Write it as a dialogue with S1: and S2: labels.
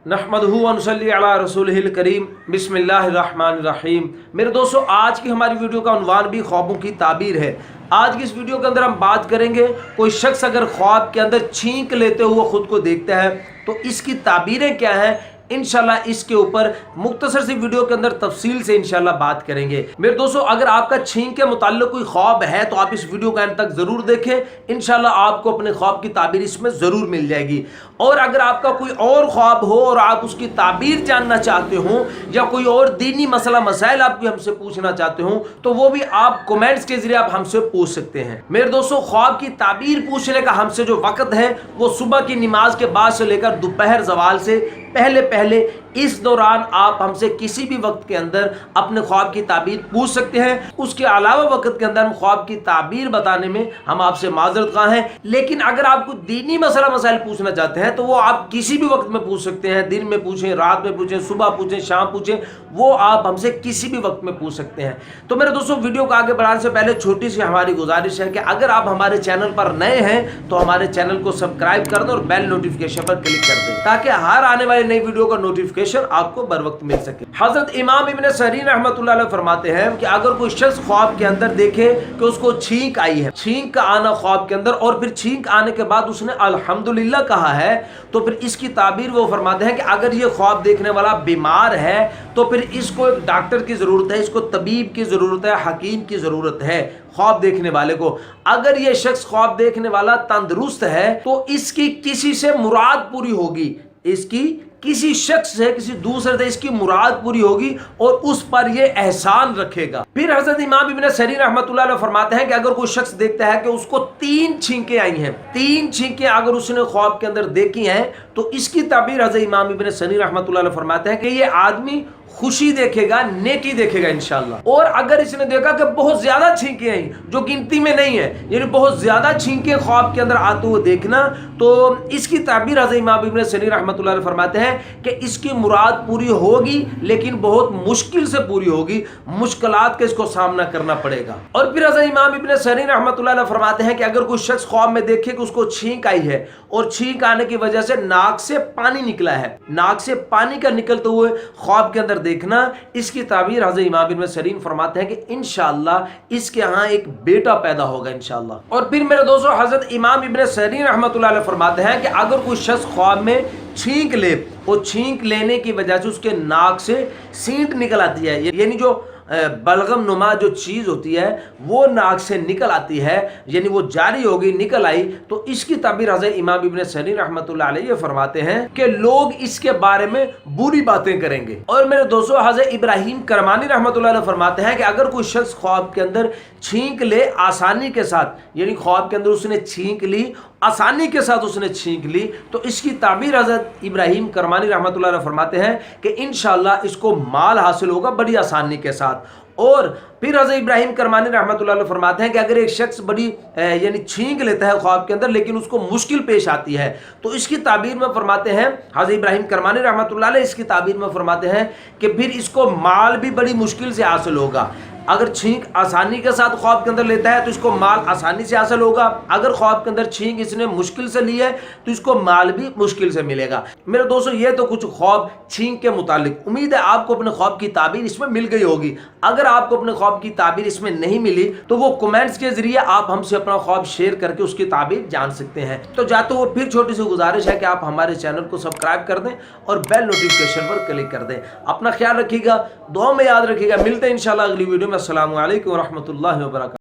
S1: नहमदहू व नसल्ली अला रसूलिहिल करीम बिस्मिल्लाहिर्रहमानिर्रहीम। मेरे दोस्तों, आज की हमारी वीडियो का उन्वान भी ख्वाबों की ताबीर है। आज की इस वीडियो के अंदर हम बात करेंगे, कोई शख्स अगर ख्वाब के अंदर छींक लेते हुए खुद को देखता है तो इसकी ताबीरें क्या हैं, इंशाल्लाह इसके ऊपर मुख्तसर सी वीडियो के अंदर तफसील से इंशाल्लाह बात करेंगे। मेरे दोस्तों, अगर आपका छींक के मुताल्लिक कोई ख्वाब है तो आप इस वीडियो का अंत तक जरूर देखें। इंशाल्लाह आपको अपने ख्वाब की ताबीर इसमें जरूर मिल जाएगी। और अगर आपका कोई और ख्वाब हो और आप उसकी ताबीर जानना चाहते हो या कोई और दीनी मसला मसाइल आप हमसे पूछना चाहते हो तो वो भी आप कमेंट्स के जरिए आप हमसे पूछ सकते हैं। मेरे दोस्तों, ख्वाब की ताबीर पूछने का हमसे जो वक्त है वो सुबह की नमाज के बाद से लेकर दोपहर ज़वाल से पहले इस दौरान आप हमसे किसी भी वक्त के अंदर अपने ख्वाब की ताबीर पूछ सकते हैं। उसके अलावा वक्त के अंदर हम ख्वाब की ताबीर बताने में हम आपसे माजरत ख़्वाह हैं। लेकिन अगर आपको दीनी मसला मसाइल पूछना चाहते हैं तो वो आप किसी भी वक्त में पूछ सकते हैं। दिन में पूछें, रात में पूछें, सुबह पूछें, शाम पूछें, वो आप हमसे किसी भी वक्त में पूछ सकते हैं। तो मेरे दोस्तों, वीडियो को आगे बढ़ाने से पहले छोटी सी हमारी गुजारिश है कि अगर आप हमारे चैनल पर नए हैं तो हमारे चैनल को सब्सक्राइब कर दें और बेल नोटिफिकेशन पर क्लिक कर दें ताकि हर आने वाली नई वीडियो का नोटिफिकेशन आपको बर वक्त मिल सके। हजरत इमाम इब्न सरीन रहमतुल्लाह अलैह फरमाते हैं कि अगर कोई शख्स ख्वाब के अंदर देखे कि उसको छींक आई है, छींक का आना ख्वाब के अंदर, और फिर छींक आने के बाद उसने अल्हम्दुलिल्लाह कहा है, तो फिर इसकी ताबीर वो फरमाते हैं कि अगर ये ख्वाब देखने वाला बीमार है तो फिर इसको एक डॉक्टर की जरूरत है, इसको तबीब की जरूरत है, हकीम की जरूरत है। ख्वाब देखने वाले को, अगर ये शख्स ख्वाब देखने वाला तंदुरुस्त है तो इसकी किसी से मुराद पूरी होगी, इसकी किसी शख्स से, किसी दूसरे से इसकी मुराद पूरी होगी और उस पर ये एहसान रखेगा। फिर हजरत इमाम इब्न सरीन रहमतुल्लाह अलैह फरमाते हैं कि अगर कोई शख्स देखता है कि उसको 3 छींकें आई हैं, 3 छींकें अगर उसने ख्वाब के अंदर देखी हैं तो इसकी ताबीर हजरत इमाम इब्न सरीन रहमतुल्लाह अलैह फरमाते हैं कि ये आदमी खुशी देखेगा, नेकी देखेगा इंशाल्लाह। और अगर इसने देखा कि बहुत ज्यादा छींकें आई जो गिनती में नहीं है, यानी बहुत ज्यादा छींकें ख्वाब के अंदर आते हुए देखना, तो इसकी ताबीर हज़रत इमाम इब्न सरीन रहमतुल्लाह अलैह फरमाते हैं कि इसकी मुराद पूरी होगी लेकिन बहुत मुश्किल से पूरी होगी, मुश्किलात का इसको सामना करना पड़ेगा। और फिर हज़रत इमाम इब्न सरीन रहमतुल्लाह अलैह फरमाते हैं कि अगर कोई शख्स ख्वाब में देखे कि उसको छींक आई है और छींक आने की वजह से नाक से पानी निकला है, नाक से पानी का निकलते हुए ख्वाब के अंदर देखना, इसकी ताबीर हज़रत इमाम इब्न सरीन फरमाते हैं कि इंशाअल्लाह इसके यहाँ एक बेटा पैदा होगा इंशाअल्लाह। और फिर मेरे दोस्तों, हज़रत इमाम इब्न सरीन रहमतुल्लाह अलैह फरमाते हैं कि अगर कोई शख्स ख्वाब में छींक ले और छींक लेने की वजह से उसके नाक से सींट निकल आती है, यानी जो बलगम नुमा जो चीज़ होती है वो नाक से निकल आती है, यानी वो जारी होगी, निकल आई, तो इसकी ताबीर हज़रत इमाम इब्न सरीन रहमतुल्लाह अलैह फरमाते हैं कि लोग इसके बारे में बुरी बातें करेंगे। और मेरे दोस्तों, हज़रत इब्राहिम करमानी रहमतुल्लाह अलैह फरमाते हैं कि अगर कोई शख्स ख्वाब के अंदर छींक ले आसानी के साथ, यानी ख्वाब के अंदर उसने छींक ली, आसानी के साथ उसने छींक ली, तो इसकी ताबीर हज़रत इब्राहिम करमानी रहमतुल्लाह अलैह फरमाते हैं कि इंशाअल्लाह इसको माल हासिल होगा बड़ी आसानी के साथ। और फिर हज़रत इब्राहिम करमानी रहमतुल्लाह अलैह फरमाते हैं कि अगर एक शख्स बड़ी यानी छींक लेता है ख्वाब के अंदर लेकिन उसको मुश्किल पेश आती है, तो इसकी ताबीर में फरमाते हैं हज़रत इब्राहिम करमानी रहमतुल्लाह अलैह, इसकी ताबीर में फरमाते हैं कि फिर इसको माल भी बड़ी मुश्किल से हासिल होगा। अगर छींक आसानी के साथ ख्वाब के अंदर लेता है तो इसको माल आसानी से हासिल होगा, अगर ख्वाब के अंदर छींक इसने मुश्किल से ली है तो इसको माल भी मुश्किल से मिलेगा। मेरे दोस्तों, ये तो कुछ ख्वाब छींक के मुतालिक, उम्मीद है आपको अपने ख्वाब की ताबीर इसमें मिल गई होगी। अगर आपको अपने ख्वाब की ताबीर इसमें नहीं मिली तो वो कमेंट्स के जरिए आप हमसे अपना ख्वाब शेयर करके उसकी ताबीर जान सकते हैं। तो जाते हुए फिर छोटी सी गुजारिश है कि आप हमारे चैनल को सब्सक्राइब कर दें और बेल नोटिफिकेशन पर क्लिक कर दें। अपना ख्याल रखिएगा, दुआ में याद रखिएगा। मिलते हैं इंशाल्लाह अगली वीडियो में। अस्सलामु अलैकुम व रहमतुल्लाहि व बरकातहू।